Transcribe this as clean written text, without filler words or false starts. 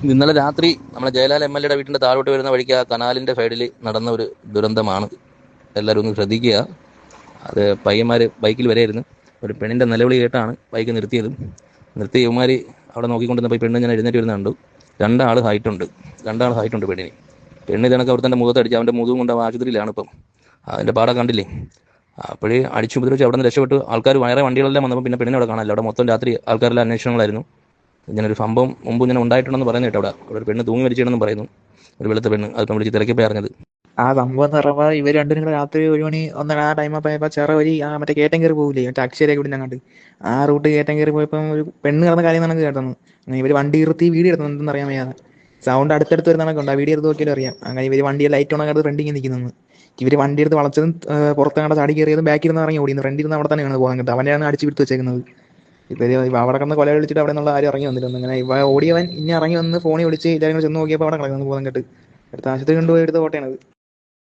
ഇന്നലെ രാത്രി നമ്മുടെ ജയലാൽ MLA വീട്ടിന്റെ താഴോട്ട് വരുന്ന വഴിക്ക് ആ കനാലിന്റെ സൈഡിൽ നടന്ന ഒരു ദുരന്തമാണ്. എല്ലാവരും ഒന്ന് ശ്രദ്ധിക്കുക. അത് പയ്യന്മാർ ബൈക്കിൽ വരെയായിരുന്നു. ഒരു പെണ്ണിന്റെ നിലവിളി കേട്ടാണ് ബൈക്ക് നിർത്തിയത്. നിർത്തി ഇവന്മാർ അവിടെ നോക്കിക്കൊണ്ടിരുന്നപ്പോൾ ഈ പെണ്ണ് ഞാൻ എഴുന്നേറ്റ് വരുന്ന കണ്ടു. രണ്ടാൾ ഹൈറ്റുണ്ട് പെണ്ണിന്. പെണ്ണ് ഇതണക്ക് അവിടെ തന്നെ മുഖത്തടിച്ച് അവൻ്റെ മുതുകും കൊണ്ട് ആശുപത്രിയിലാണ് ഇപ്പം. അതിൻ്റെ പാടെ കണ്ടില്ലേ. അപ്പോഴേ അടിച്ചു ഉപദ്രവിച്ച് അവിടെ നിന്ന് രക്ഷപ്പെട്ടു. ആൾക്കാർ വേറെ വണ്ടികളെല്ലാം വന്നപ്പോൾ പിന്നെ പെണ്ണിനെ അവിടെ കാണാനില്ല. അവിടെ മൊത്തം രാത്രി ആൾക്കാരെല്ലാം അന്വേഷണങ്ങളായിരുന്നു. ഇങ്ങനൊരു സംഭവം മുമ്പ് ഇങ്ങനെ ഉണ്ടായിട്ടുണ്ടെന്ന് പറയുന്നത് കേട്ടോ. അവിടെ ഒരു പെണ്ണ് തൂങ്ങി മരിച്ചിട്ടുണ്ടെന്ന് പറയുന്നു. ഒരു വെളുത്ത പെണ്ണ്. അതിപ്പം വിളിച്ച് തിരക്കിപ്പോൾ അറിഞ്ഞത്. ആ സംഭവം എന്ന് പറയുമ്പോൾ ഇവർ രണ്ടുപേരും കൂടെ രാത്രി 1 മണി 1:30 ആ ടൈം ആയപ്പോൾ ചെറ വഴി മറ്റേ കേറ്റം കയറി പോകില്ലേ, മറ്റേ അക്ഷരയൊക്കെ ഇവിടെ അങ്ങോട്ട് ആ റൂട്ട് കേറ്റം കയറി പോയപ്പോൾ ഒരു പെണ്ണ് കിടന്ന കാര്യം നമുക്ക് കേട്ടത്. അങ്ങനെ ഇവർ വണ്ടി നിർത്തി വീഡിയോ എടുത്തു, എന്തെന്ന് അറിയാൻ വയ്യാതെ സൗണ്ട് അടുത്തടുത്ത് വരുന്നതൊക്കെ ഉണ്ട്. ആ വീഡിയോ എടുത്ത് നോക്കിയാലും അറിയാം. അങ്ങനെ ഇവർ വണ്ടിയെ ലൈറ്റ് ഓൺ ആയിട്ട് ഫ്രണ്ടിൽ നിൽക്കുന്നത്. ഇവർ വണ്ടി എടുത്ത് വളച്ചതും പുറത്ത് കണ്ട ചാടി കയറിയതും ബാക്കിൽ നിന്ന് ഇറങ്ങി ഓടിയത്. ഫ്രണ്ടിൽ നിന്ന് അവിടെ തന്നെയാണ് പോകാൻ കിട്ടുക. അവനെയാണ് അടിച്ച് വിട്ട് വെച്ചേക്കുന്നത്. ഇവർ അവിടെ കിടന്ന് കൊല വിളിച്ചിട്ട് അവിടെ നിന്നുള്ള ആരും ഇറങ്ങി വന്നില്ല. അങ്ങനെ ഇവ ഓടിയവൻ ഇനി ഇറങ്ങി വന്ന് ഫോണിൽ വിളിച്ച് എല്ലാവരും ചെന്ന് നോക്കിയപ്പോൾ അവിടെ കിടക്കുന്നു ബോധം കെട്ട്. അടുത്ത ആശുപത്രി കൊണ്ടുപോയി എടുത്ത ഫോട്ടോയാണത്.